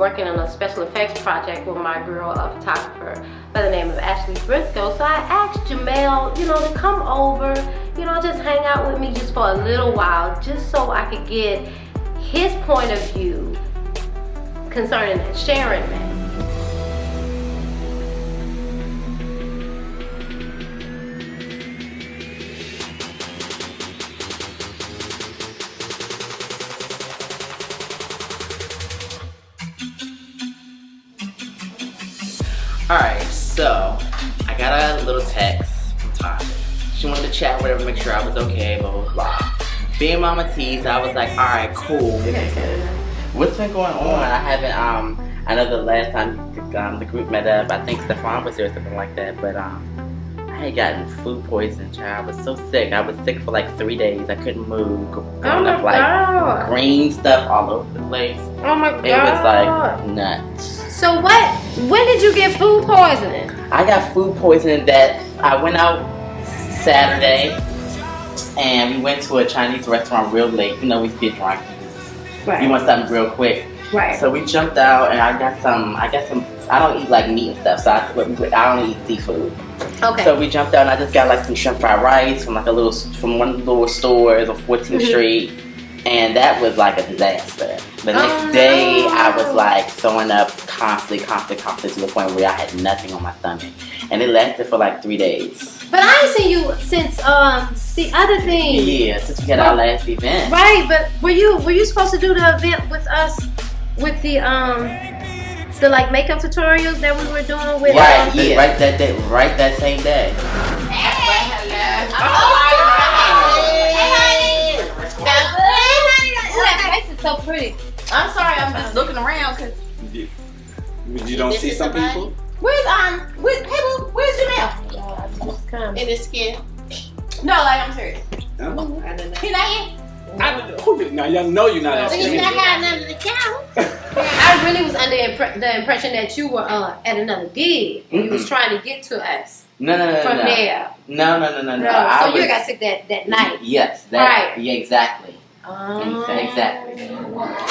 working on a special effects project with my girl, a photographer by the name of Ashley Briscoe. So I asked Jamel, you know, to come over, you know, just hang out with me just for a little while, just so I could get his point of view concerning that Sharon mess. Alright, so I got a little text from Tasha. She wanted to chat, whatever, make sure I was okay, blah, blah, blah. Being Mama T's, I was like, alright, cool. What's been going on? I haven't, I know the last time the group met up, I think Stefan was there or something like that, but I had gotten food poisoning, child. I was so sick. I was sick for like 3 days. I couldn't move. Going up like green stuff all over the place. Oh my God. It was like nuts. So when did you get food poisoning? I got food poisoning that I went out Saturday and we went to a Chinese restaurant real late. You know, we get drunk. Right. You want something real quick. Right. So we jumped out and I got some, I don't eat like meat and stuff, so I don't eat seafood. Okay. So we jumped out and I just got like some shrimp fried rice from one of the little stores on 14th Street. And that was like a disaster. The next day, I was like throwing up constantly to the point where I had nothing on my stomach. And it lasted for like 3 days. But I ain't seen you since the other thing. Yeah, since we had our last event. Right, but were you supposed to do the event with us with the like makeup tutorials that we were doing with right that day, right that same day. That face is so pretty. I'm sorry, I'm just looking around because you don't see some people. Where's Janelle? In his skin. No, like I'm serious. No. I don't know. He not here? Now y'all know you're not asking. He's not having none of the cow. I really was under the impression that you were at another gig and you was trying to get to us. No. From there. No. So you got sick that night. Yes. Right. Yeah, exactly. Exactly.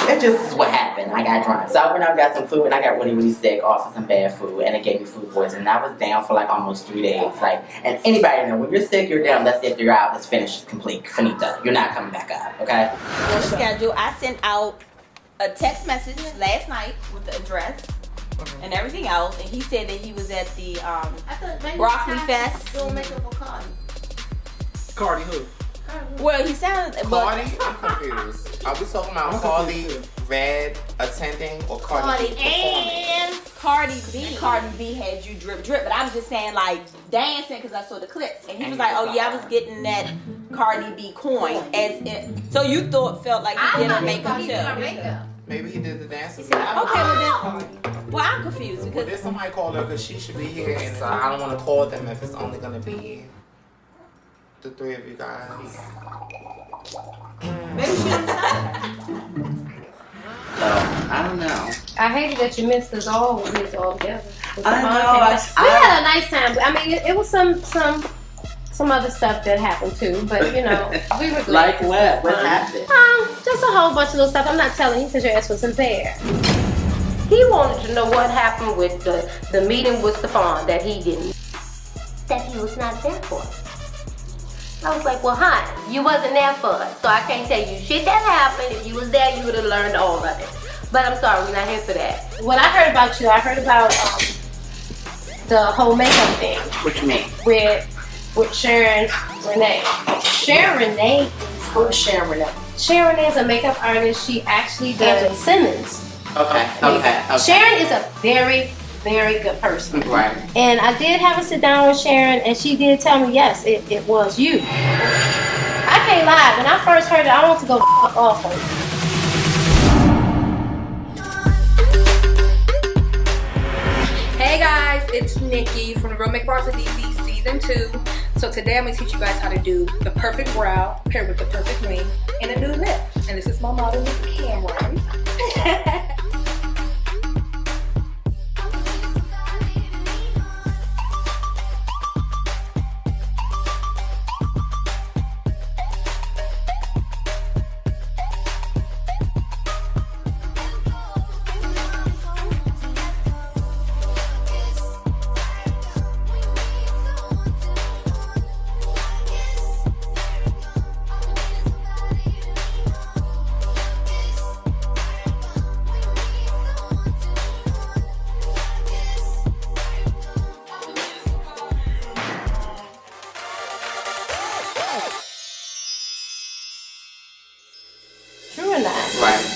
That just is what happened. I got drunk. So I went out and got some food and I got really, really sick off of some bad food and it gave me food poisoning. And I was down for like almost 3 days. Like, and anybody know when you're sick, you're down. That's it. You're out. It's finished. Complete. Finito. You're not coming back up. Okay. On schedule. I sent out a text message last night with the address and everything else, and he said that he was at the Broccoli Fest. Doing makeup for Cardi. Cardi who? Well, he sounded. Cardi? I'm confused. Are we talking about Cardi Red attending or Cardi B performing? Cardi B. Cardi B had you drip, but I was just saying like dancing because I saw the clips, and he was like, "Oh yeah, I was getting that Cardi B coin." So you felt like he did her makeup too. Maybe he did the dancing. Okay, well I'm confused because there's somebody called her because she should be here, and so I don't want to call them if it's only gonna be the three of you guys. maybe she understands. So I don't know. I hated that you missed us all together. I know. We had a nice time. I mean, it was some other stuff that happened too, but you know, we were glad. Like what? What happened? Just a whole bunch of little stuff. I'm not telling you because your ass wasn't there. He wanted to know what happened with the meeting with Stefan that he was not there for. I was like, well, honey, you wasn't there for us, so I can't tell you shit that happened. If you was there, you would have learned all of it. But I'm sorry, we're not here for that. When I heard about you, I heard about the whole makeup thing. What you mean? With Sharon Renee. Sharon Renee is Sharon Renee. Sharon Renee is a makeup artist. She actually does Simmons. Okay. Sharon is a very, very good person. Right. And I did have a sit down with Sharon, and she did tell me, yes, it was you. I can't lie. When I first heard it, I wanted to go fuck off on you. Hey guys, it's Nikki from the Real Make Bars of DC Season 2. So today I'm going to teach you guys how to do the perfect brow paired with the perfect wing and a nude lip. And this is my model, Miss Cameron.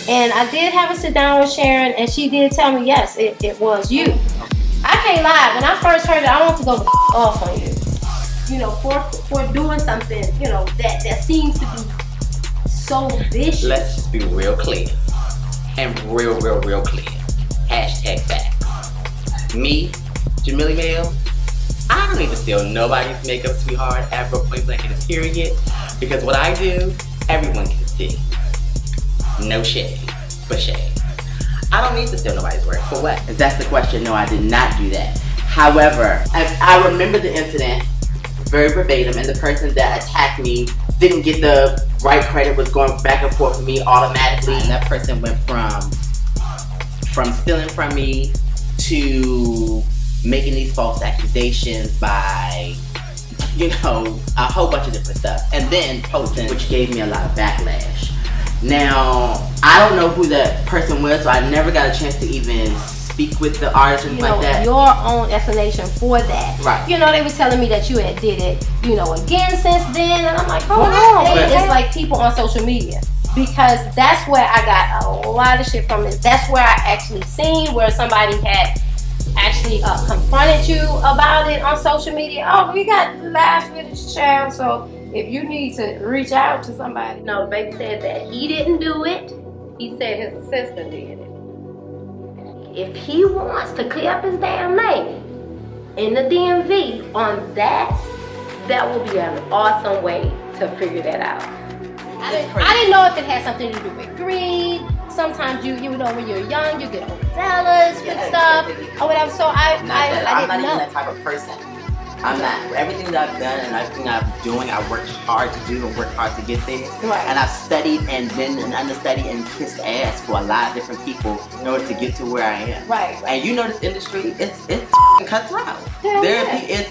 And I did have a sit down with Sharon, and she did tell me, yes, it was you. I can't lie. When I first heard it, I want to go off on you. You know, for doing something, you know, that seems to be so vicious. Let's just be real clear. And real clear. Hashtag facts. Me, Jamili Mail, I don't even steal nobody's makeup, sweetheart, ever point blank in a period. Because what I do, everyone can see. No shade, but shade. I don't need to steal nobody's work. For what? If that's the question, no, I did not do that. However, I remember the incident very verbatim, and the person that attacked me didn't get the right credit, was going back and forth with me automatically, and that person went from stealing from me to making these false accusations by, you know, a whole bunch of different stuff, and then posting, which gave me a lot of backlash. Now, I don't know who that person was, so I never got a chance to even speak with the artist and like that. Your own explanation for that. Right. You know, they were telling me that you had did it, you know, again since then, and I'm like, hold on. It's like people on social media, because that's where I got a lot of shit from. This. That's where I actually seen where somebody had actually confronted you about it on social media. Oh, we got live footage, child. So if you need to reach out to somebody. No, the baby said that he didn't do it. He said his sister did it. If he wants to clear up his damn name in the DMV on that, that will be an awesome way to figure that out. I didn't know if it had something to do with greed. Sometimes you know, when you're young, you get overzealous with stuff or whatever. So I I'm not didn't know. even that type of person. I'm not. Everything that I've done and everything I'm doing, I worked hard to do and worked hard to get there. Right. And I've studied and been and understudied and kissed ass for a lot of different people in order to get to where I am. Right. And you know, this industry, it's cutthroat. Hell Therapy yeah. is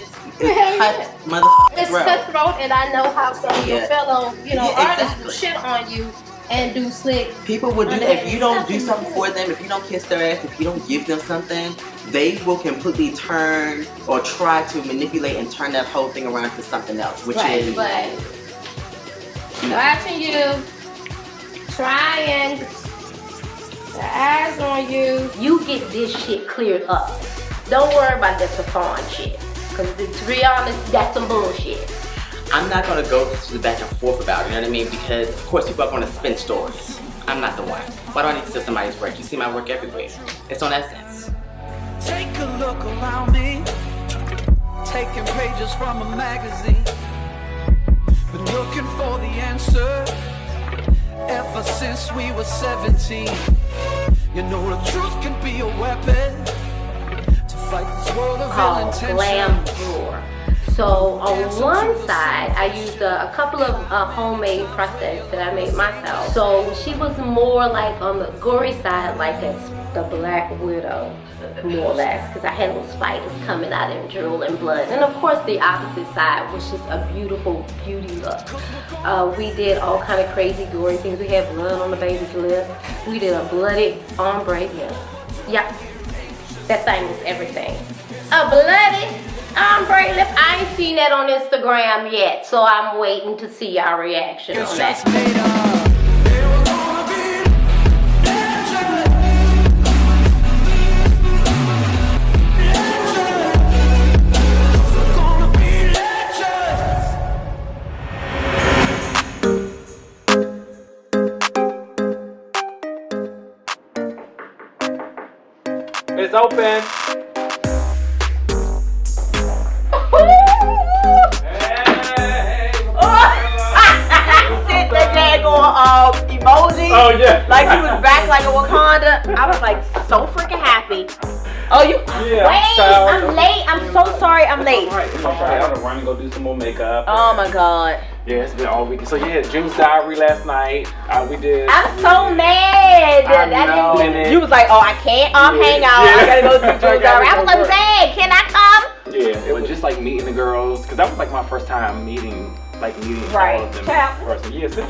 cut motherfucking It's cutthroat, and I know how some of your fellow, you know, Yeah, artists exactly. shit on you and do slick. People will do that. If you don't do something for them, if you don't kiss their ass, if you don't give them something, they will completely turn or try to manipulate and turn that whole thing around to something else, which is But watching you, trying, the eyes on you, you get this shit cleared up. Don't worry about the Stefan shit, because to be honest, that's some bullshit. I'm not gonna go to the back and forth about it, you know what I mean? Because of course people are gonna spin stories. I'm not the one. Why do I need to steal somebody's work? You see my work everywhere. It's on Essence. Take a look around me, taking pages from a magazine. Been looking for the answer ever since we were 17. You know the truth can be a weapon to fight this world of ill intention. Glam Drawer. So on one side, I used a couple of homemade prosthetics that I made myself. So she was more like on the gory side, like the Black Widow, more or less, because I had little spiders coming out and drool and blood. And of course the opposite side was just a beautiful beauty look. We did all kind of crazy gory things. We had blood on the baby's lip. We did a bloody ombre lip. Yeah, that thing was everything. A bloody ombre lip. I ain't seen that on Instagram yet, so I'm waiting to see our reaction on that. It's open. Sit that daggone emoji. Oh yeah. Like he was back like a Wakanda. I was like so freaking happy. Oh, you Yeah, wait, I'm late. I'm so sorry I'm late. Alright, it's alright. I'm gonna run and go do some more makeup. Oh my god. Yeah, it's been all weekend. So yeah, June's Diary last night. We did. I'm so mad. I know. You was like, oh, I can't hang out. I gotta go see June's Diary. I was like, dang, can I come? Yeah, it was just like meeting the girls, because that was like my first time meeting all of them in person. Yeah, Listen,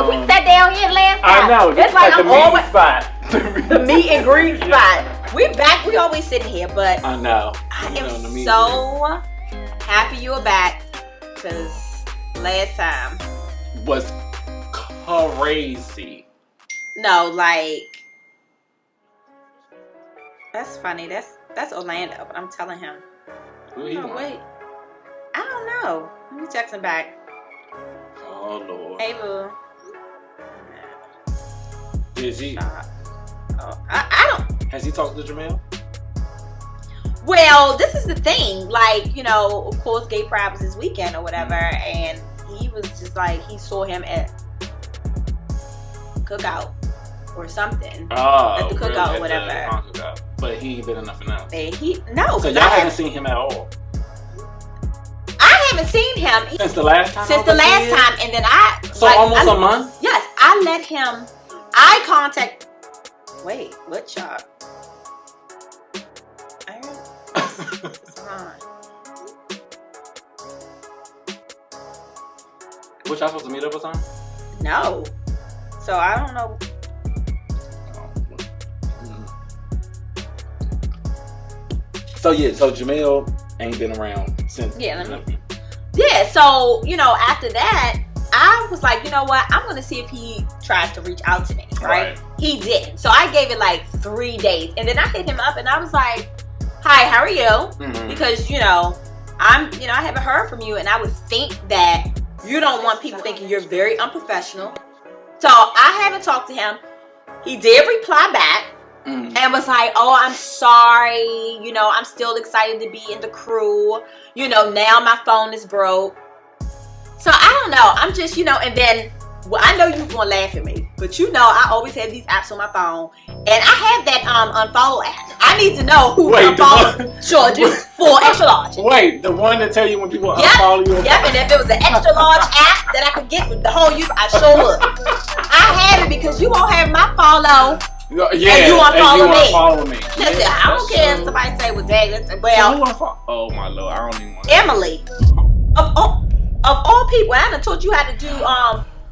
we sat down here last I time. know. It's like the I'm meeting always spot. the meet and greet spot. We back. We always sitting here, but I know. I You know, the am meet so happy you are back, because last time was crazy. No, like that's funny. That's Orlando, but I'm telling him. Who he want? Wait. I don't know. Let me text him back. Oh Lord. Hey boo. Is he? I don't. Has he talked to Jamel? Well, this is the thing. Like, you know, of course, Gay Pride was this weekend or whatever, and he was just like, he saw him at Cookout or something. Oh, at the cookout really? or whatever. At the cookout. But he ain't been in nothing else. And So y'all haven't seen him at all? I haven't seen him Since the last time? and then So almost a month? Yes, I let him. I contact. Wait, what y'all? It's on. What y'all supposed to meet up or something? No. So I don't know. So Jamel ain't been around since. Yeah, so, you know, after that, I was like, you know what? I'm going to see if he tries to reach out to me, right? He didn't. So I gave it like 3 days. And then I hit him up and I was like, hi, how are you? Mm-hmm. Because, you know, I haven't heard from you. And I would think that you don't want people thinking you're very unprofessional. So I haven't talked to him. He did reply back. And was like, oh, I'm sorry. You know, I'm still excited to be in the crew. You know, now my phone is broke. So I don't know. I'm just, you know, and then, well, I know you're going to laugh at me. But you know, I always have these apps on my phone. And I have that unfollow app. I need to know who unfollowed Georgia for extra large. Wait, the one that tell you when people unfollow you? Yep, and if it was an extra large app that I could get with the whole you, I show up. I have it because you won't have my follow. Yeah, and you unfollow me. me. Listen, I don't care if somebody say, well, dang, well, oh my Lord, I don't even want to. Emily, of all people, I done taught you how to do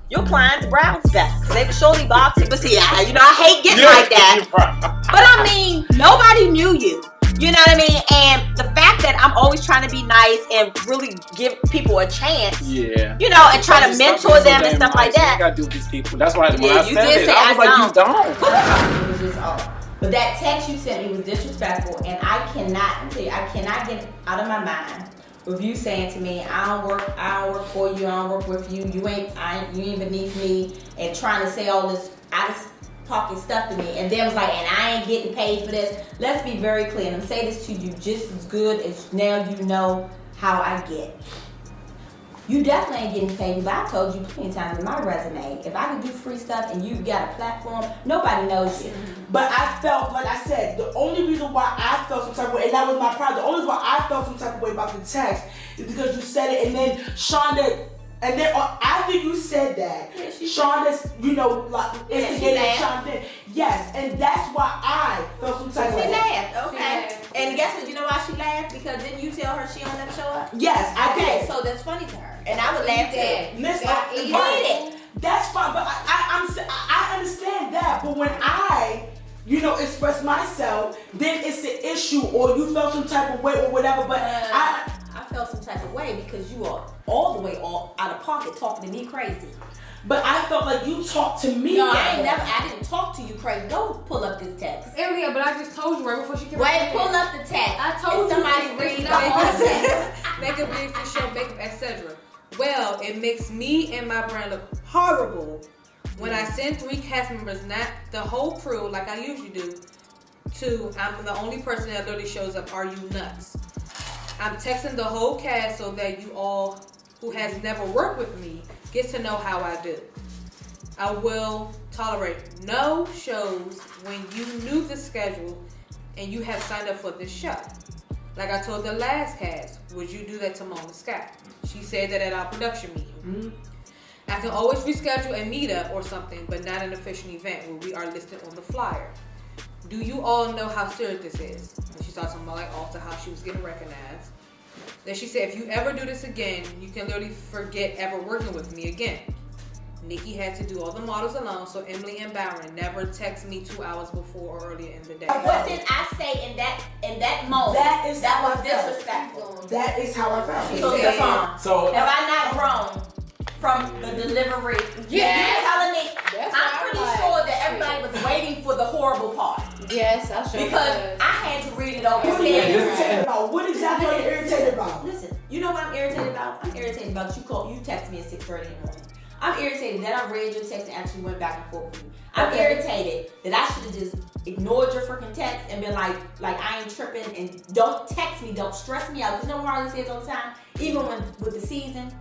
your clients' brows better. Because they were surely boxing, but see, you know, I hate getting like that. But I mean, nobody knew you. You know what I mean? And the fact that I'm always trying to be nice and really give people a chance. Yeah. You know, and try to mentor them and stuff like that. You gotta do with these people. That's why when I you said did it, say I was like, you don't. It was just off. But that text you sent me was disrespectful, and I cannot get out of my mind with you saying to me, I don't work for you, I don't work with you, you ain't beneath me, and trying to say all this out of talking stuff to me, and then was like, and I ain't getting paid for this. Let's be very clear, and I'm saying this to you just as good as now you know how I get. You definitely ain't getting paid, but I told you plenty of times in my resume, if I could do free stuff and you got a platform, nobody knows you. But I felt, like I said, the only reason why I felt some type of way, and that was my problem, the only reason why I felt some type of way about the text is because you said it, and then Shonda, and then after you said that, Shonda, you know, like, instigated Shonda. Yes, and that's why I felt some type of way. She laughed, okay. And guess what, you know why she laughed? Because didn't you tell her she don't never show up? Yes, I did. So that's funny to her. And I would laugh too. Listen, that's fine, but I understand that. But when I, you know, express myself, then it's the issue, or you felt some type of way or whatever. But I felt some type of way because you are all the way out of pocket talking to me crazy. But I felt like you talked to me. No, I didn't talk to you crazy. Go pull up this text. Earlier, but I just told you right before she came. Wait, pull up the text. I told you somebody read the whole text. Makeup big for show, makeup, etc. Well, it makes me and my brand look horrible when I send 3 cast members, not the whole crew like I usually do, to I'm the only person that literally shows up. Are you nuts? I'm texting the whole cast so that you all who has never worked with me gets to know how I do. I will tolerate no shows when you knew the schedule and you have signed up for this show. Like I told the last cast, would you do that to Mona Scott? She said that at our production meeting. Mm-hmm. I can always reschedule a meetup or something, but not an official event where we are listed on the flyer. Do you all know how serious this is? And she started talking about like also how she was getting recognized. Then she said, if you ever do this again, you can literally forget ever working with me again. Nikki had to do all the models alone, so Emily and Byron never text me 2 hours before or earlier in the day. What did I say in that moment? That was disrespectful. That is how I felt. So have I not grown from the delivery? Yes. You're telling me. I'm pretty sure that waiting for the horrible part. Yes, I sure Because was. I had to read it over. What are you irritated about? What exactly are you irritated about? Listen, you know what I'm irritated about? I'm irritated about you texted me at 6:30 in the morning. I'm irritated that I read your text and actually went back and forth with you. I'm irritated that I should have just ignored your freaking text and been like I ain't tripping and don't text me, don't stress me out. Because you know what Harley says all the time, even with the season,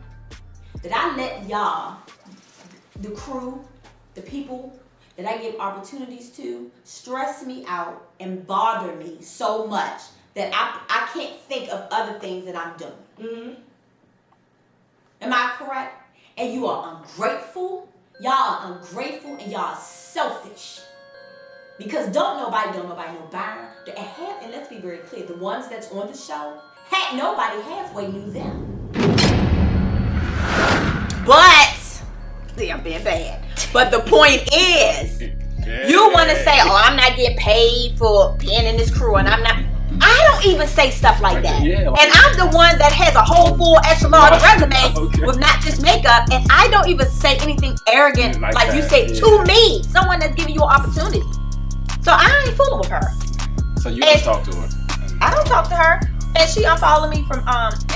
that I let y'all, the crew, the people that I give opportunities to, stress me out and bother me so much that I can't think of other things that I'm doing. Mm-hmm. Am I correct? And you are ungrateful. Y'all are ungrateful and y'all are selfish. Because don't nobody know Byron. And let's be very clear, the ones that's on the show, nobody halfway knew them. But, see, I'm being bad. But the point is, you want to say, oh, I'm not getting paid for being in this crew and I'm not. I don't even say stuff like that. Yeah, and I'm the one that has a whole full extra large resume with not just makeup, and I don't even say anything arrogant like you say to me, someone that's giving you an opportunity. So I ain't fooling with her. So you don't talk to her? I don't talk to her, and she unfollowed me from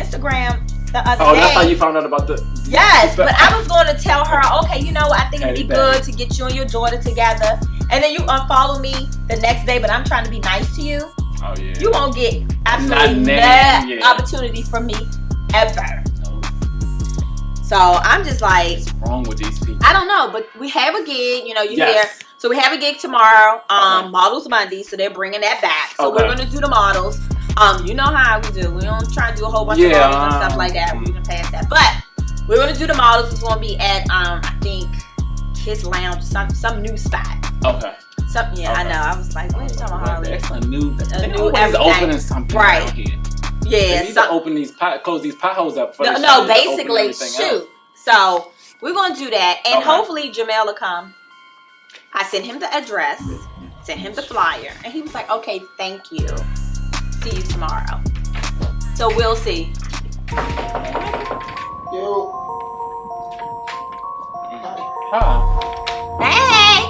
Instagram the other day. Oh, that's how you found out about the... Yes, but I was going to tell her, okay, you know what, I think it'd be good to get you and your daughter together, and then you unfollow me the next day, but I'm trying to be nice to you. Oh, yeah. You won't get absolutely no opportunity from me ever. No. So I'm just like, what's wrong with these people? I don't know, but we have a gig, you know, hear. So we have a gig tomorrow, Models Monday, so they're bringing that back. So we're gonna do the models. You know how we do. We don't try to do a whole bunch of models and stuff like that. We're gonna pass that, but we're gonna do the models. It's gonna be at I think Kids Lounge, some new spot. Okay. Something, I know. I was like, what are you talking about, Harley? That's a new everything. Opening something out here. Yeah. They need to open close these potholes up for no, basically, shoot. So we're gonna do that, and hopefully Jamel will come. I sent him the address, sent him the flyer, and he was like, okay, thank you. See you tomorrow. So we'll see. Yo. Hi. Hey.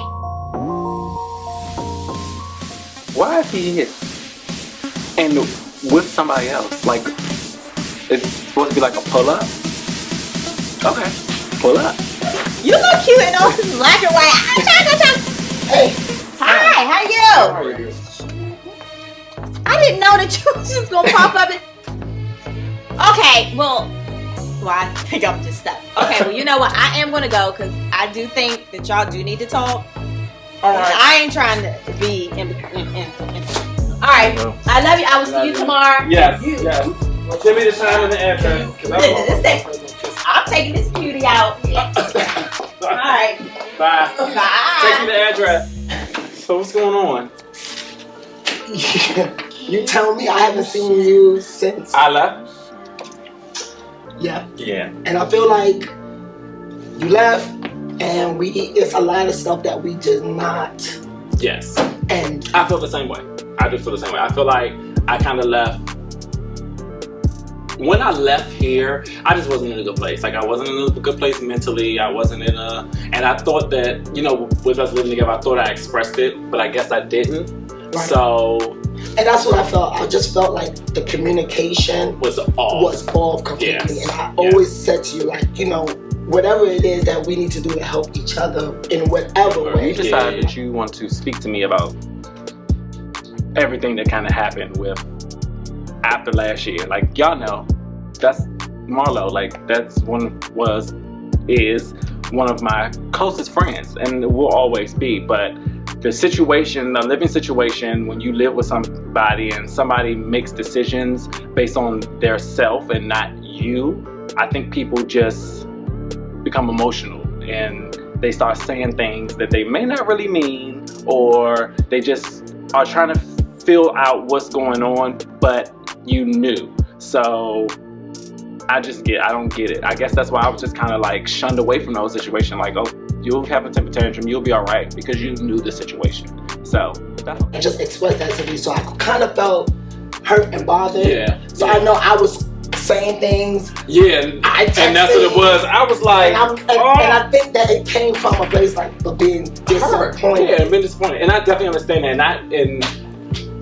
Why is he here? And with somebody else? Like, it's supposed to be like a pull-up? Okay, pull up. You look cute in all this black and white. Hey. Hi, how are you? I didn't know that you was just gonna pop up and... Okay, well, I think I'm just stuck. Okay, well, you know what? I am gonna go because I do think that y'all do need to talk. All right. I ain't trying to be in between. All right. I love you. I will see you tomorrow. Yes. Yes. Well, send me the time and the address. I'm taking this cutie out. All right. Bye. Bye. Take me the address. So what's going on? You tell me. I haven't seen you since I left. Yeah. Yeah. And I feel like you left. And it's a lot of stuff that we did not. Yes. And I feel the same way. I do feel the same way. I feel like I kind of left. When I left here, I just wasn't in a good place. Like, I wasn't in a good place mentally. I wasn't in a... And I thought that, you know, with us living together, I thought I expressed it, but I guess I didn't. Right. So... And that's what I felt. I just felt like the communication was off completely. Yes. And I always said to you, like, you know, whatever it is that we need to do to help each other in whatever way. You decided that you want to speak to me about everything that kind of happened with after last year. Like, y'all know, that's Marlo. Like, is one of my closest friends, and it will always be. But the living situation, when you live with somebody and somebody makes decisions based on their self and not you, I think people just become emotional and they start saying things that they may not really mean, or they just are trying to fill out what's going on, but you knew. So I don't get it. I guess that's why I was just kind of like shunned away from those situations. Like, oh, you'll have a temper tantrum, you'll be all right, because you knew the situation. So I just expressed that to me, so I kind of felt hurt and bothered. Yeah. So I know I was saying things. Yeah, and that's what it was. I was like, and I think that it came from a place like of being disappointed. Yeah, being disappointed, and I definitely understand that. And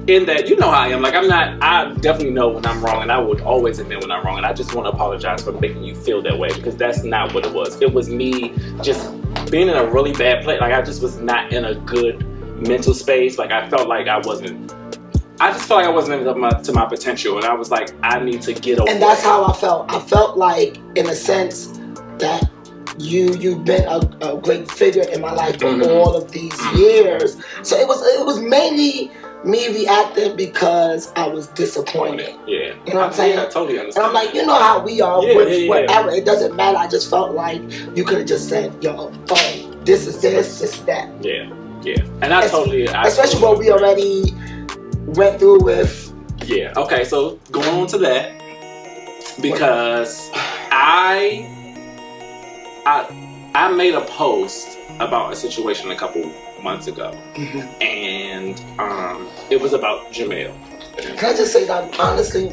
in that, you know how I am. Like, I definitely know when I'm wrong, and I would always admit when I'm wrong. And I just want to apologize for making you feel that way, because that's not what it was. It was me just being in a really bad place. Like, I just was not in a good mental space. Like, I felt like I just felt like I wasn't up to my potential, and I was like, I need to get away. And that's how I felt. I felt like, in a sense, that you've been a great figure in my life for all of these years. So it was mainly me reacting because I was disappointed. Yeah. You know what I'm saying? I totally understand. And I'm like, you know how we are with whatever. It doesn't matter. I just felt like you could have just said, yo, oh, this is this, this is that. Yeah. Yeah. And especially what we already went through with. Yeah. Okay, so going on to that, because I made a post about a situation a couple months ago, and it was about Jamel. Can I just say that honestly,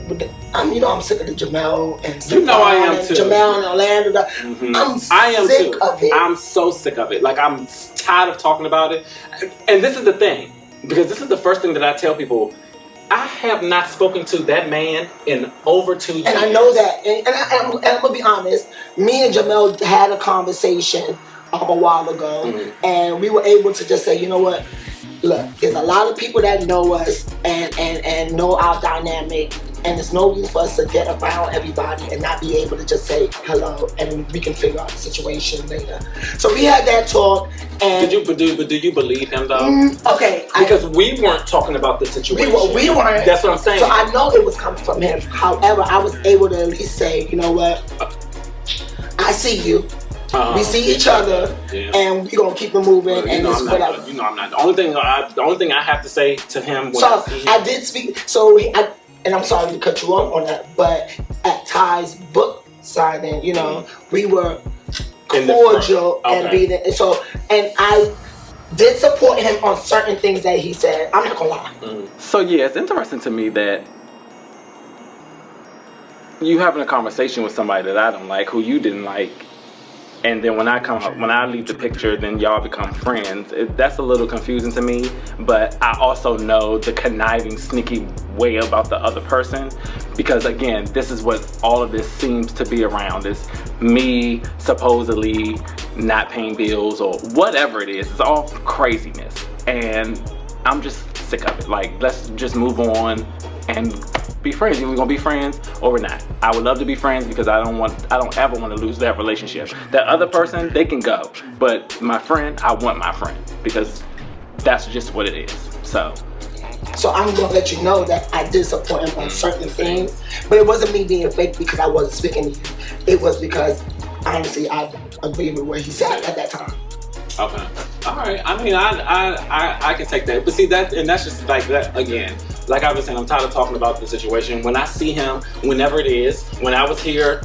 I'm sick of the Jamel and you know I am too. Jamel and Orlando. I am sick too. of it. I'm so sick of it. Like, I'm tired of talking about it. And this is the thing, because this is the first thing that I tell people. I have not spoken to that man in over 2 years. And I know that. And I'm going to be honest. Me and Jamel had a conversation a while ago. And we were able to just say, you know what? Look, there's a lot of people that know us and know our dynamic. And there's no reason for us to get around everybody and not be able to just say hello, and we can figure out the situation later. So we had that talk. And do you believe him though? Okay. Because we weren't talking about the situation. We weren't. That's what I'm saying. So I know it was coming from him. However, I was able to at least say, you know what? I see you. We see each other, and we're gonna keep it moving. And it's whatever. You know, I'm not. The only thing I have to say to him was, I did speak. So and I'm sorry to cut you off on that, but at Ty's book signing, you know, we were cordial and being and I did support him on certain things that he said. I'm not gonna lie. So yeah, it's interesting to me that you having a conversation with somebody that I don't like, who you didn't like, and then when I leave the picture, then y'all become friends. That's a little confusing to me, but I also know the conniving, sneaky way about the other person, because again, this is what all of this seems to be around, is me supposedly not paying bills or whatever it is. It's all craziness, and I'm just sick of it. Like, let's just move on and be friends. We're gonna be friends or we're not. I would love to be friends because I don't ever want to lose that relationship. That other person, they can go, but my friend, I want my friend, because that's just what it is. So I'm gonna let you know that I did support him on certain things, but it wasn't me being fake because I wasn't speaking to you. It was because honestly I agreed with what he said at that time. Okay. All right. I mean, I can take that, but see that's just like that again. Like I was saying, I'm tired of talking about the situation. When I see him, whenever it is, when I was here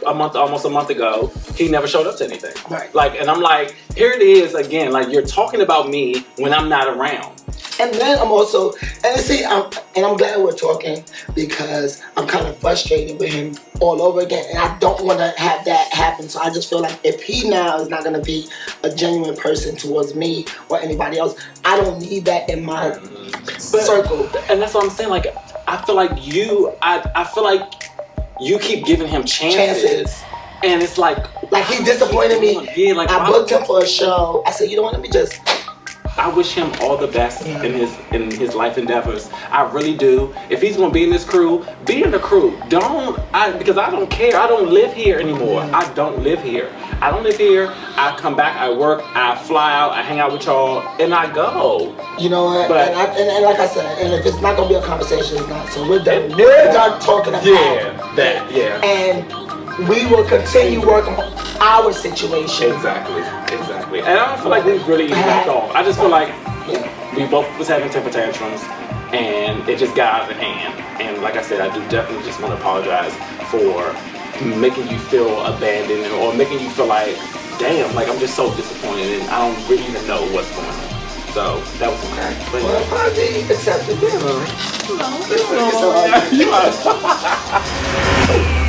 almost a month ago, he never showed up to anything. Right. Like, and I'm like, here it is again. Like, you're talking about me when I'm not around. And then I'm also, I'm glad we're talking, because I'm kind of frustrated with him all over again, and I don't want to have that happen. So I just feel like if he now is not going to be a genuine person towards me or anybody else, I don't need that in my circle. And that's what I'm saying. Like, I feel like I feel like you keep giving him chances. And it's like he disappointed me. Yeah, like I booked him for a show. I said, you know what, let me just. I wish him all the best in his life endeavors. I really do. If he's gonna be in this crew, be in the crew. Because I don't care. I don't live here anymore. I don't live here. I come back, I work, I fly out, I hang out with y'all, and I go. You know what? But, and like I said, and if it's not gonna be a conversation, it's not. So we're done. We're done talking about that. And we will continue working on our situation. Exactly. And I don't feel like we really even backed off. I just feel like we both was having temper tantrums, and it just got out of hand. And like I said, I do definitely just want to apologize for making you feel abandoned or making you feel like, damn, like I'm just so disappointed and I don't really even know what's going on. So that was okay. But well, apology accepted. You are.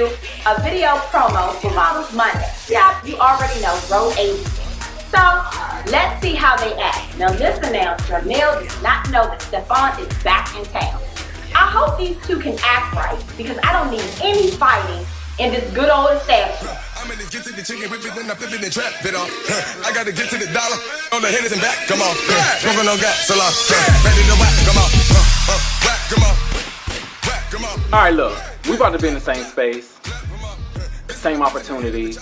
you a video promo for Father's Monday. Yep, you already know, Road 80. So, let's see how they act. Now listen now, Jamil does not know that Stefan is back in town. I hope these two can act right, because I don't need any fighting in this good old establishment. I'm gonna get to the chicken whip it, then I'm flipping the trap bit on. I gotta get to the dollar on the Henderson back. Come on, smoking on gas, so long. Ready to whack, come on, whack, come on, whack, come on. All right, look, we've about to be in the same space, same opportunity.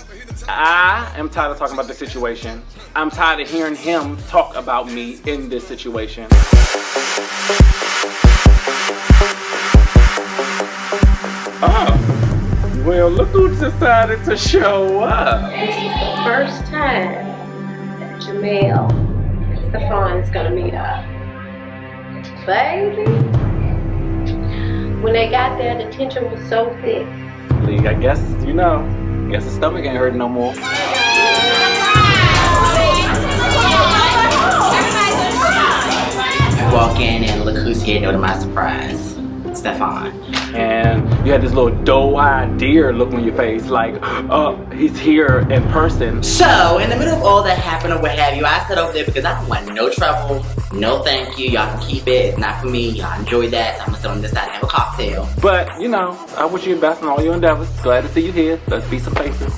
I am tired of talking about the situation. I'm tired of hearing him talk about me in this situation. Oh, well, look who decided to show up. This is the first time that Jamil and Stefan is gonna meet up. Baby, when they got there, the tension was so thick. Lee, I guess, you know, I guess the stomach ain't hurting no more. I walk in and look who's here, to my surprise. Stefan. And you had this little doe-eyed deer look on your face, like, he's here in person. So, in the middle of all that happened or what have you, I sat over there because I don't want no trouble, no thank you, y'all can keep it, it's not for me, y'all enjoy that, so I'm gonna sit on this side and have a cocktail. But, you know, I wish you the best in all your endeavors. Glad to see you here. Let's be some faces.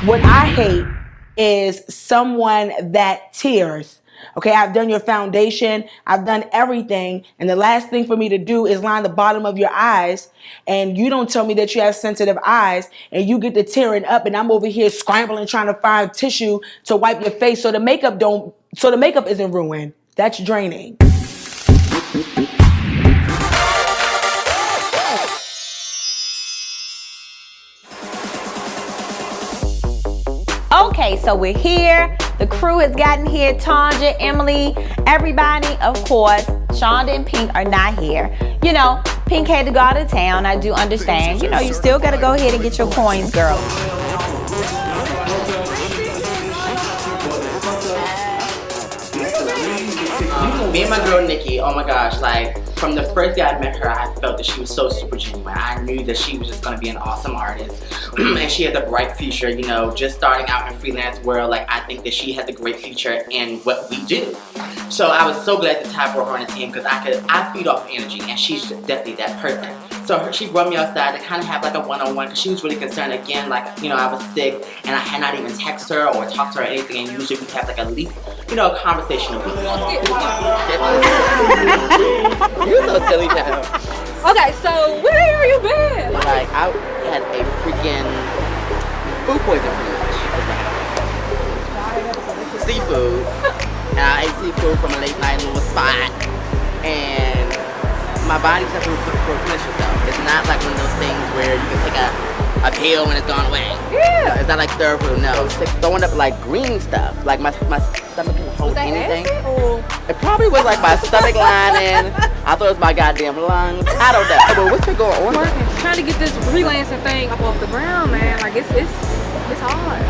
What I hate is someone that tears. Okay, I've done your foundation, I've done everything, and the last thing for me to do is line the bottom of your eyes, and you don't tell me that you have sensitive eyes, and you get to tearing up, and I'm over here scrambling trying to find tissue to wipe your face so the makeup isn't ruined. That's draining. Okay, so we're here. The crew has gotten here. Tanja, Emily, everybody, of course. Shonda and Pink are not here. You know, Pink had to go out of town. I do understand. You know, you still got to go ahead and get your coins, girl. Me and my girl Nikki, oh my gosh, like from the first day I met her, I felt that she was so super genuine. I knew that she was just gonna be an awesome artist. And she has a bright future, you know, just starting out in freelance world, like I think that she has a great future in what we do. So I was so glad to tap her on the team because I feed off energy and she's definitely that person. So she brought me outside to kind of have like a one-on-one because she was really concerned again, like, you know, I was sick and I had not even text her or talked to her or anything, and usually we have like at least, you know, a conversation a week. You're so silly now. Okay, so where have you been? Like, I had a freaking food poisoning pretty much. Seafood. And I ate seafood from a late night little spot. And my body's not going to replenish itself. It's not like one of those things where you can take a pill when it's gone away. Yeah. It's not like third food, no. It's like throwing up like green stuff. Like my stomach can hold anything. It probably was like my stomach lining. I thought it was my goddamn lungs. I don't know. But what's been going on? Trying to get this freelancing thing up off the ground, man. Like it's hard.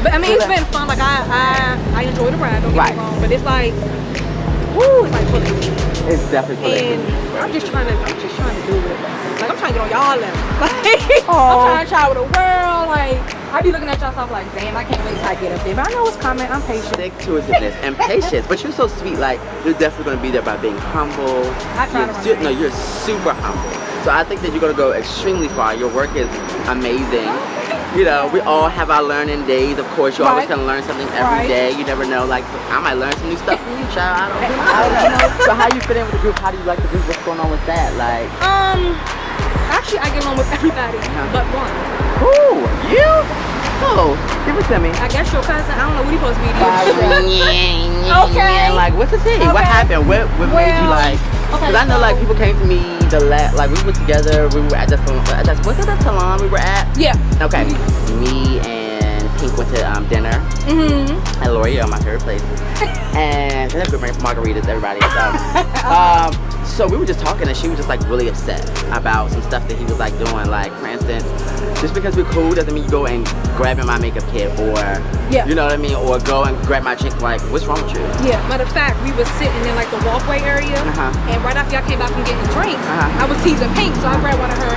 But I mean, it's been fun. Like I enjoy the ride. Don't get me wrong. But it's like, woo, it's like pulling teeth. It's definitely pulling teeth. And I'm just trying to do it. Like I'm trying to get on y'all level. Like I'm trying to travel the world. Like I be looking at y'all stuff like, damn, I can't wait till I get up there. But I know what's coming. I'm patient. Stick-to-itiveness and patience. But you're so sweet. Like you're definitely gonna be there by being humble. I try to. No, you're super humble. So I think that you're gonna go extremely far. Your work is amazing. You know, we all have our learning days. Of course, you're always gonna learn something every day. You never know. Like I might learn some new stuff from you, child. I don't know. So how you fit in with the group? How do you like the group? What's going on with that? Like, actually, I get along with everybody but one. Who? You? Oh, give it to me. I guess your cousin. I don't know what he supposed to be. Okay. Like, what's the thing? What happened? What made you like? Because I know like people came to me like we were together. We were at the salon. Was it that salon we were at? Yeah. Okay. Me and Pink went to dinner at L'Oreal, my favorite place, and they have good margaritas, everybody. So, So we were just talking and she was just like really upset about some stuff that he was like doing. Like for instance, just because we're cool doesn't mean you go and grabbing my makeup kit or you know what I mean, or go and grab my chick. Like, what's wrong with you? Yeah, matter of fact, we was sitting in like the walkway area, and right after y'all came back from getting drinks, I was teasing Pink, so I grabbed one of her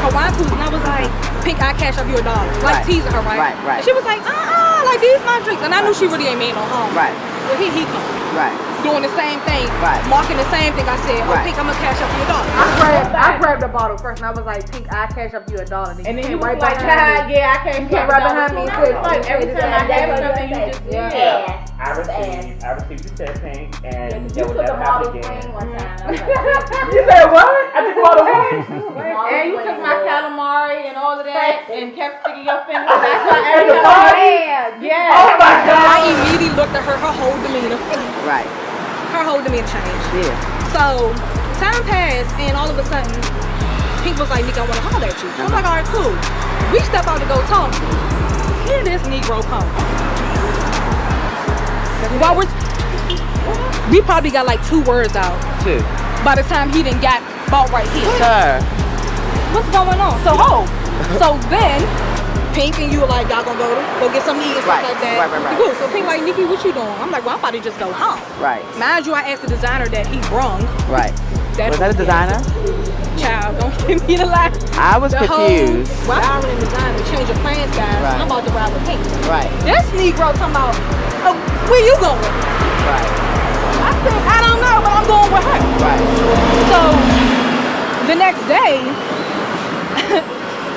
Hawaiian pools and I was like, Pink, I cash up you $1, like teasing her, right? And she was like, like these my drinks, and I knew she really ain't mean no harm. Well, he come. Doing the same thing, marking the same thing. I said, oh, Pink, I'm gonna cash up you $1. I grabbed the bottle first and I was like, Pink, I cash up you $1. And then you right right behind me. Yeah, I came right behind me. Every time I gave her something, you just I received you said Pink, and You took a bottle of green one time. You said what? I took a bottle of green. And you took my calamari and all of that and kept sticking your finger. That's why everybody. Yeah. Oh my God. I immediately looked at her whole demeanor. Her whole demeanor changed. So time passed and all of a sudden Pink was like, nigga, I wanna holler at you. So I'm like, alright, cool. We step out to go talk. Here this Negro come. While we probably got like 2 words out. By the time he done got about right here. What's going on? So then Pink and you were like, y'all gonna go get something to eat and stuff like that. Cool. So Pink like, Nikki, what you doing? I'm like, well, I'm about to just go home. Mind you, I asked the designer that he brung. Was that a designer? Child, don't give me the lie. I was confused. Well, I already designed to change your plans, guys. I'm about to ride with Pink. This Negro talking about, oh, where you going? I said, I don't know, but I'm going with her. So the next day,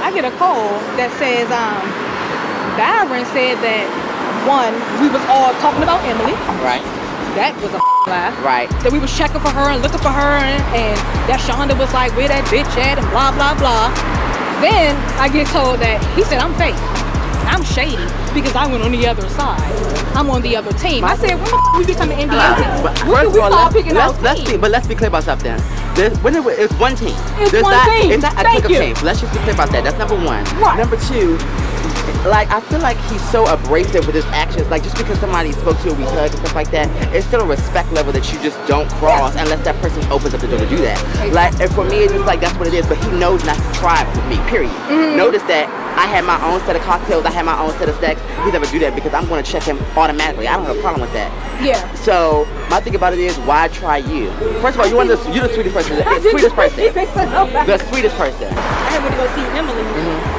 I get a call that says, Byron said that we was all talking about Emily. That was a lie. That we was checking for her and looking for her and that Shonda was like, where that bitch at and blah, blah, blah. Then I get told that he said, I'm fake. I'm shady because I went on the other side. I'm on the other team. I said, when the we becoming NBA team? First of all, let's be clear about something. It's one team. It's one team. It's not a clique of teams. Let's just be clear about that. That's number one. Number two, like I feel like he's so abrasive with his actions. Like just because somebody spoke to you, we hug and stuff like that, it's still a respect level that you just don't cross unless that person opens up the door to do that. Like, and for me, it's just like that's what it is. But he knows not to try with me. Period. Notice that I had my own set of cocktails. I had my own set of stacks. He's never do that because I'm going to check him automatically. I don't have a problem with that. So my thing about it is, why try you? First of all, you're the sweetest person. The sweetest person. The sweetest person. I had went to go see Emily,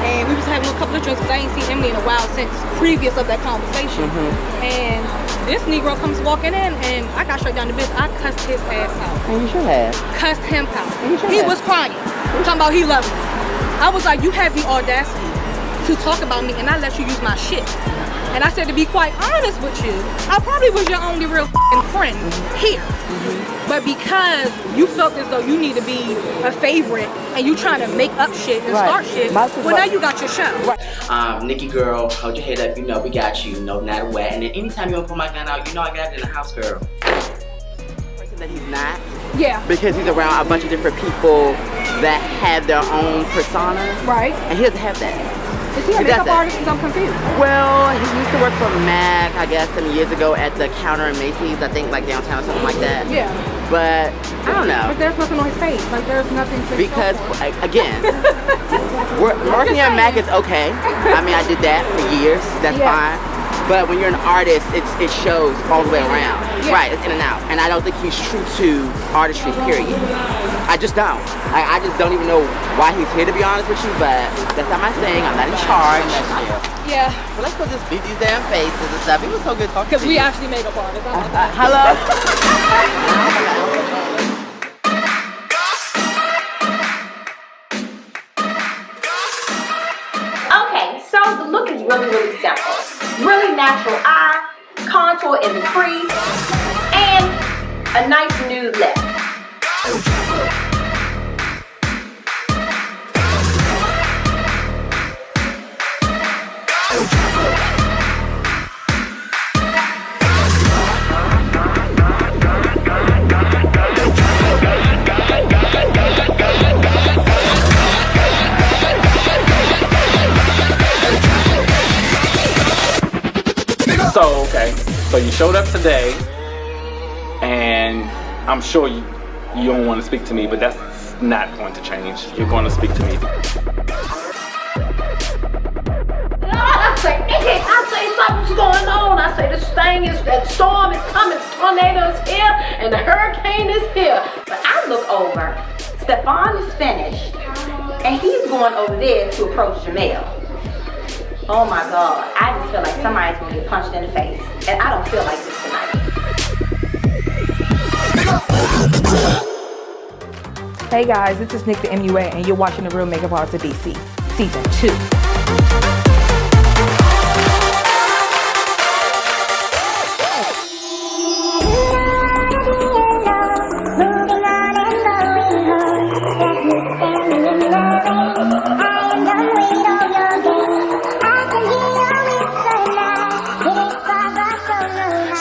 and we was having a couple of drinks because I ain't seen Emily in a while since previous of that conversation. And this Negro comes walking in, and I got straight down to business. I cussed his ass out. And you should have. Cussed him out. He was crying, talking about he loved me. I was like, you have the audacity to talk about me, and I let you use my shit. And I said, to be quite honest with you, I probably was your only real friend here. But because you felt as though you need to be a favorite and you trying to make up shit and start shit, well now you got your show. Nikki girl, hold your head up, you know we got you, no matter what. And then anytime you don't pull my gun out, you know I got it in the house, girl. Person that he's not. Because he's around a bunch of different people that have their own persona. And he doesn't have that. Is he a makeup artist? Because I'm confused. Well, he used to work for MAC, I guess, some years ago at the counter in Macy's, I think, like downtown or something like that. But I don't know. But there's nothing on his face. Like there's nothing to because again, working at MAC is okay. I mean, I did that for years. That's fine. But when you're an artist, it shows all the way around. It's in and out. And I don't think he's true to artistry, period. I just don't. I just don't even know why he's here, to be honest with you, but that's not my thing. I'm not in charge. Well, let's go just beat these damn faces and stuff. It was so good talking to you. Because we actually make up artists. Hello? Okay, so the look is really, really simple. Really natural eye, contour in the crease, and a nice nude lip. So you showed up today, and I'm sure you don't want to speak to me, but that's not going to change. You're going to speak to me. I say something's going on. I say that storm is coming, tornadoes here, and the hurricane is here. But I look over, Stefan is finished, and he's going over there to approach Jamel. Oh my God, I just feel like somebody's gonna get punched in the face, and I don't feel like this tonight. Hey guys, this is Nick the MUA, and you're watching The Real Makeup Artist of DC, Season 2.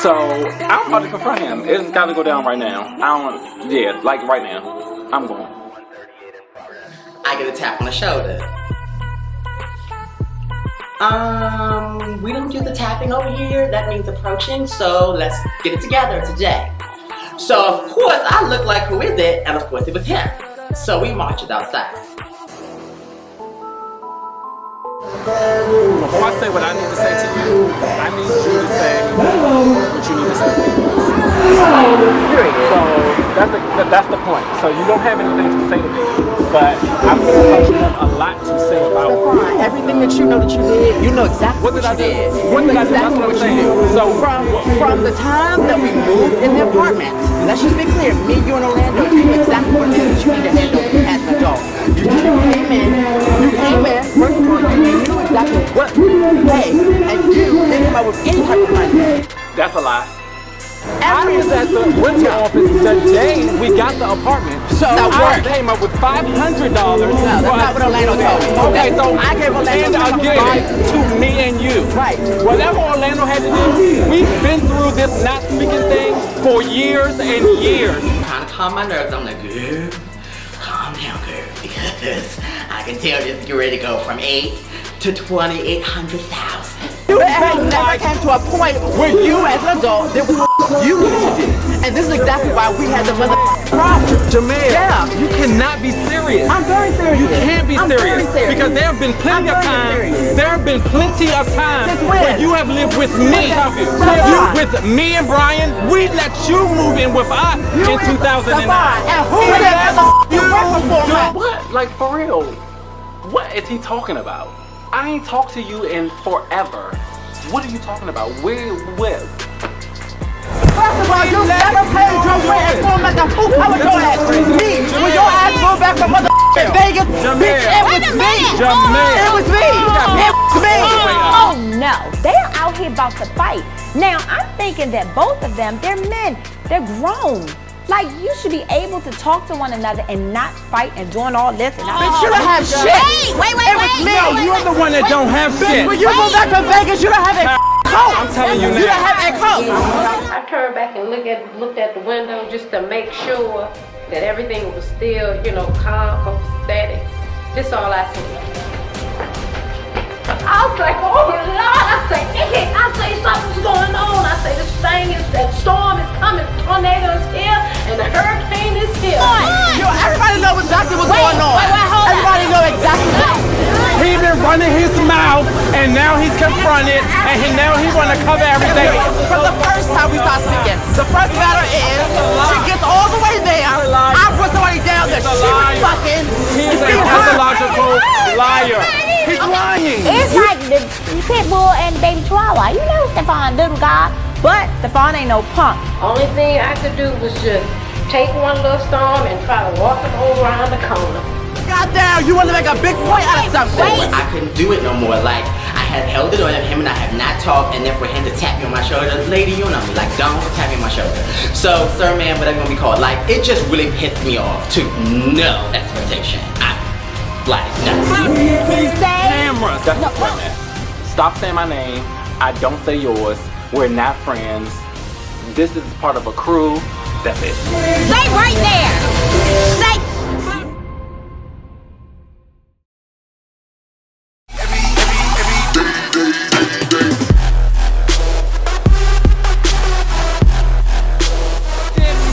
So I'm about to confront him. It's got to go down right now. Like right now. I'm going. I get a tap on the shoulder. We don't do the tapping over here. That means approaching. So let's get it together today. So of course I look like who is it? And of course it was him. So we marched it outside. Before I say what I need to say to you, I need you to say what you need to say to me. So that's the point. So you don't have anything to say to me, but I'm going to have a lot to say about Stefan, everything that you know that you did, you know exactly what you did. What did I do? That's what I'm saying. So from the time that we moved in the apartment, let's just be clear, me, you, and Orlando, you knew exactly what it is that you need to handle as an adult. You came in, first of all, you knew exactly what to pay, and you didn't come up with any type of money. That's a lie. I was at the rental office the day we got the apartment. So I came up with $500. No, that's not what Orlando told me. Okay, so I gave Orlando to me and you. Right. Whatever Orlando had to do, we've been through this not speaking thing for years and years. Trying to calm my nerves. I'm like, girl, calm down, girl, because I can tell this is ready to go from 8 to 800,000. You never came to a point where you as an adult, there was you needed to do. And this is exactly why we had the problem. Jamel, yeah. You cannot be serious. I'm very serious. You can't be serious. Because there have been plenty of times where you have lived with me. With me and Brian, we let you move in with us in 2009. And who you working for? What? Like for real? What is he talking about? I ain't talked to you in forever. What are you talking about? Where? First of all, you never paid your rent and going back to who covered your ass? Me. When your ass moved back from Vegas, bitch, it was me. It was me. It was me. Oh no, they're out here about to fight. Now I'm thinking that both of them, they're men, they're grown. Like, you should be able to talk to one another and not fight and doing all this. And bitch, you don't have shit. Wait. It was me. No, you're the one that don't have shit. When you go back to Vegas, you don't have a coat. I'm telling you now. You don't have a coat. I turned back and looked at the window just to make sure that everything was still, calm, copacetic. That's all I see. I was like, oh Lord, I say something's going on. I say that storm is coming, tornadoes here, and the hurricane is here. Everybody knows exactly what's going on. Everybody knows exactly what's going on. He's been running his mouth, and now he's confronted, and now he want to cover everything. From the first time we start speaking, the first matter is, she gets all the way there. I put somebody down there. She was fucking. He's a pathological liar. He's lying. It's like the pit bull and baby chihuahua. You know Stefan, little guy. But Stefan ain't no punk. Only thing I could do was just take one little storm and try to walk it over around the corner. Goddamn, you want to make a big point out of something. I couldn't do it no more. Like, I had held it on him and I have not talked, and then for him to tap me on my shoulder, lady, you know me, like, don't tap me on my shoulder. So, sir, man, whatever you want to be called, like, it just really pissed me off to no expectation. Cameras. Stop saying my name. I don't say yours. We're not friends. This is part of a crew. That's it. Stay right there. Stay.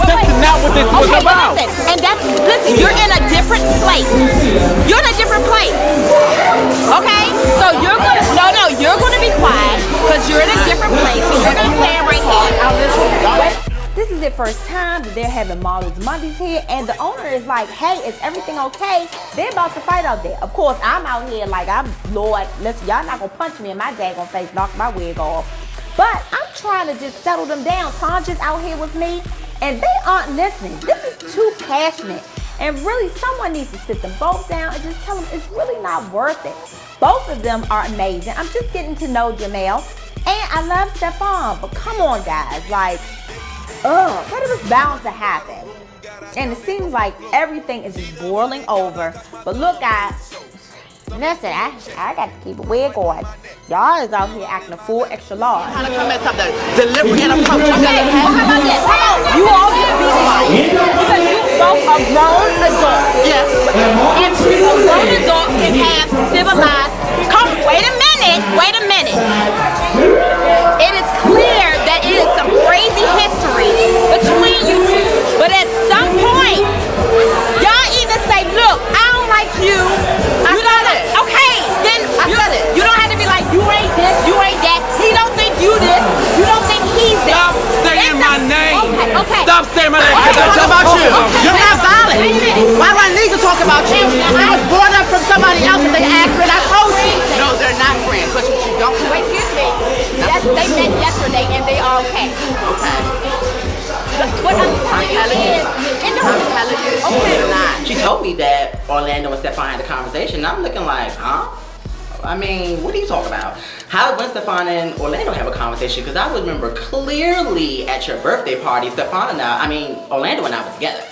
That's not what this was about. Listen. first time that they're having Models Mondays here, and the owner is like, hey, is everything okay? They're about to fight out there. Of course, I'm out here like, Lord, listen, y'all not gonna punch me in my daggone face, knock my wig off. But I'm trying to just settle them down. Tanja's out here with me, and they aren't listening. This is too passionate. And really, someone needs to sit them both down and just tell them it's really not worth it. Both of them are amazing. I'm just getting to know Jamel. And I love Stefan. But come on, guys. Like, that was bound to happen. And it seems like everything is just boiling over. But look, guys. Listen, I got to keep a wig on. Y'all is out here acting a full extra large. Trying to come at something deliberate and approach. Okay, well, how about this? Come on, you all get to be quiet. Because you both are grown adults. Yes. And two grown adults can have civilized. Wait a minute. It is clear that it is some crazy history between you two. But at some point, y'all either say, look, I don't like you. Okay, then you don't have to be like, you ain't this, you ain't that. He don't think you this, you don't think he's that. Stop saying my name. Okay. Stop saying my name. I'm talking about you. You're not valid. Why do I need to talk about you? I was brought up from somebody else and they asked me and I told you. No, they're not friends. But you don't. Wait, excuse me. They met yesterday and they are okay. Okay. What I'm telling you is, Okay. She told me that Orlando and Stefan had a conversation, and I'm looking like, huh? I mean, what are you talking about? How did Stefan and Orlando have a conversation? Because I remember clearly at your birthday party, Orlando and I were together.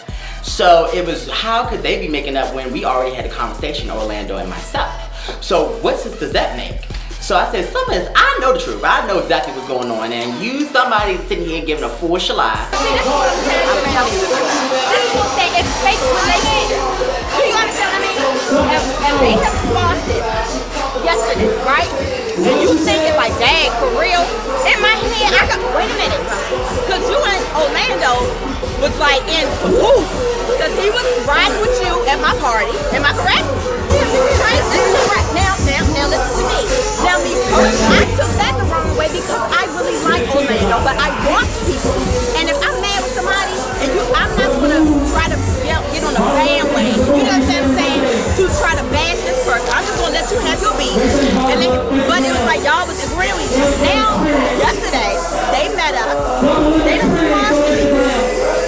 So it was, how could they be making up when we already had a conversation, Orlando and myself? So what sense does that make? So I said, I know the truth. I know exactly what's going on. And somebody sitting here giving a full shalai. See, this is what I'm telling you. This is what it's fake relationship. Do you understand what I mean? And they have lost it yesterday, right? And you thinking like, dang, for real? In my head, wait a minute. Because you and Orlando was like in cahoots. Because he was riding with you at my party. Am I correct? Right? This is correct. Now listen to me. Now because I took that the wrong way because I really like Orlando, but I watch people. And if I'm mad with somebody, I'm not gonna try to get on the bandwagon. You know what I'm saying? To try to bash this person. I'm just gonna let you have your beat. But it was like y'all was agreeing with each other. Now, yesterday, they met up. They done squashed it.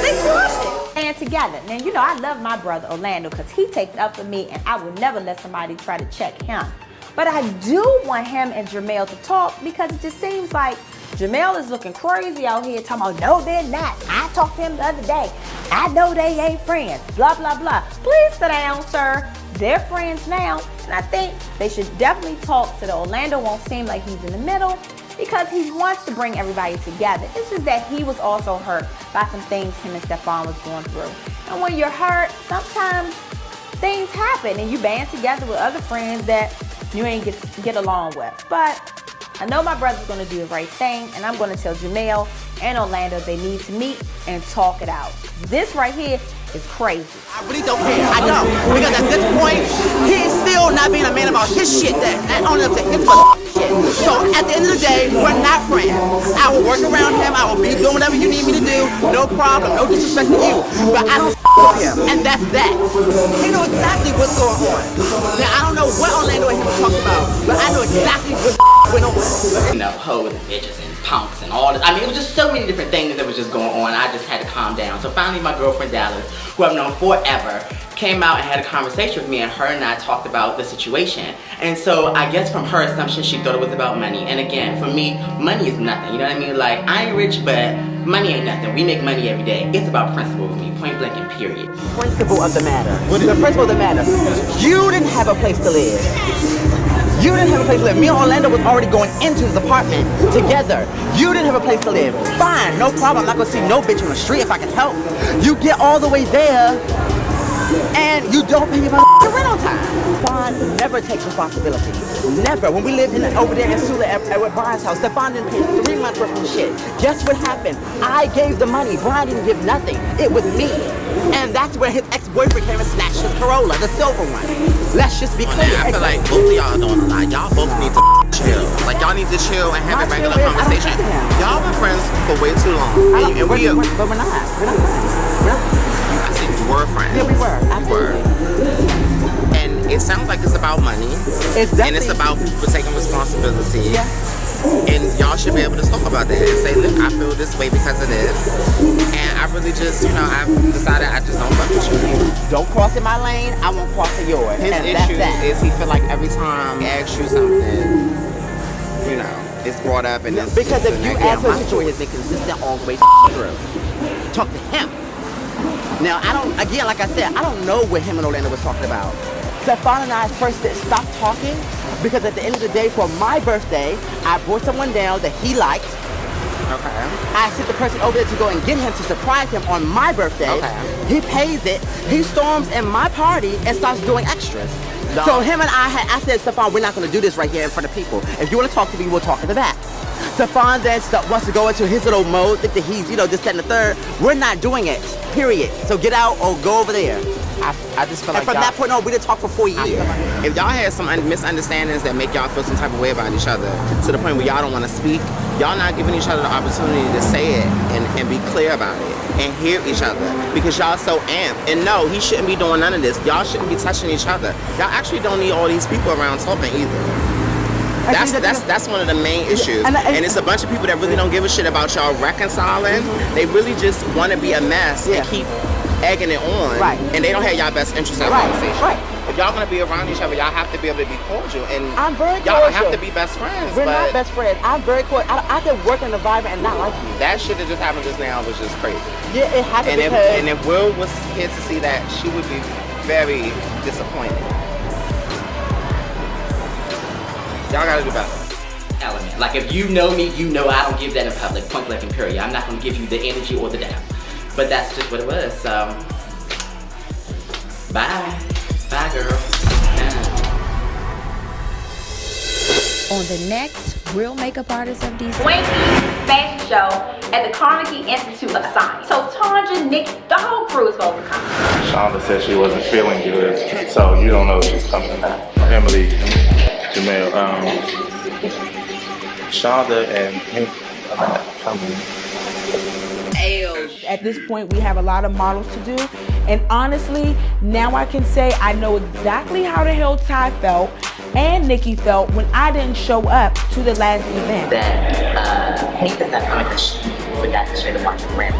They squashed it. And together. Now, you know, I love my brother Orlando because he takes up for me and I would never let somebody try to check him. But I do want him and Jamel to talk because it just seems like Jamel is looking crazy out here talking about, no, they're not. I talked to him the other day. I know they ain't friends, blah, blah, blah. Please sit down, sir. They're friends now. And I think they should definitely talk so that Orlando won't seem like he's in the middle because he wants to bring everybody together. It's just that he was also hurt by some things him and Stefan was going through. And when you're hurt, sometimes things happen and you band together with other friends that you ain't get along with. But I know my brother's gonna do the right thing, and I'm gonna tell Jamel and Orlando they need to meet and talk it out. This right here is crazy. I really don't care. I don't. Because at this point, he's still not being a man about his shit and owning up to his shit. So at the end of the day, we're not friends. I will work around him. I will be doing whatever you need me to do. No problem. No disrespect to you. But I don't with him. And that's that. He knows exactly what's going on. Now, I don't know what Orlando and him were talking about, but I know exactly what went on. You know, hoes and bitches and punks and all this. I mean, it was just so many different things that was just going on. I just had to calm down. So finally, my girlfriend Dallas, who I've known forever, came out and had a conversation with me, and her and I talked about the situation. And so I guess from her assumption, she thought it was about money. And again, for me, money is nothing. You know what I mean? Like, I ain't rich, but money ain't nothing. We make money every day. It's about principle with me, point blank and period. Principle of the matter. The principle of the matter. You didn't have a place to live. You didn't have a place to live. Me and Orlando was already going into his apartment together. You didn't have a place to live. Fine, no problem. I'm not gonna see no bitch on the street if I can help. You get all the way there and you don't pay your rent on time. Stefan never takes responsibility. Never. When we lived over there in Sula at Brian's house, Stefan didn't pay 3 months worth of shit. Guess what happened? I gave the money. Brian didn't give nothing. It was me. And that's where his ex-boyfriend came and snatched his Corolla, the silver one. Let's just be clear. I feel like both of y'all doing a lot. Y'all both need to chill. Like y'all need to chill and have My a regular chill is, I don't conversation. talk to him. Y'all been friends for way too long. And we are. But we're not. We're not friends. I said you were friends. Yeah, we were. You were. And it sounds like it's about money. And it's about people taking responsibility. Yeah. And y'all should be able to talk about that and say, look, I feel this way because of this. And I really just, I've decided I just don't fuck with you. Don't cross in my lane, I won't cross in yours. His and issue that's is he feel like every time he asks you something, it's brought up and it's because if it's you ask her situation has been consistent all the way through. Talk to him. Now like I said, I don't know what him and Orlando was talking about. Stefan and I first stopped talking because at the end of the day, for my birthday, I brought someone down that he liked. Okay. I sent the person over there to go and get him to surprise him on my birthday. Okay. He pays it. He storms in my party and starts doing extras. No. So him and I said, Stefan, we're not going to do this right here in front of people. If you want to talk to me, we'll talk in the back. Stefan then wants to go into his little mode, think that he's, this, that, and the third. We're not doing it, period. So get out or go over there. I just feel and like from that point on, we didn't talk for 4 years. If y'all had some misunderstandings that make y'all feel some type of way about each other to the point where y'all don't want to speak, y'all not giving each other the opportunity to say it and be clear about it and hear each other because y'all so amped. And no, he shouldn't be doing none of this. Y'all shouldn't be touching each other. Y'all actually don't need all these people around talking either. That's one of the main issues. And it's a bunch of people that really don't give a shit about y'all reconciling. They really just want to be a mess and keep egging it on. Right. And they don't have y'all best interest in conversation. Right. If y'all gonna be around each other, y'all have to be able to be cordial. And I'm very y'all cordial. have to be best friends. We're but not best friends. I'm very cordial. I can work in an environment and not like you. that shit that just happened just now was just crazy. Yeah, it happened And if Will was here to see that, she would be very disappointed. Y'all gotta do better. Element. Like if you know me, you know I don't give that in public, point blank and period. I'm not gonna give you the energy or the down. But that's just what it was, so bye. Bye, girl. On the next Real Makeup Artist of DC. Swanky fashion show at the Carnegie Institute of Science. So Tanja, Nick, the whole crew is supposed to come. Shonda said she wasn't feeling good, so you don't know if she's coming now. Emily, Jamel, Shonda and Hank are not coming. At this point, we have a lot of models to do. And honestly, now I can say I know exactly how the hell Ty felt and Nikki felt when I didn't show up to the last event. That Hank is not coming because she forgot to show the watch the brand.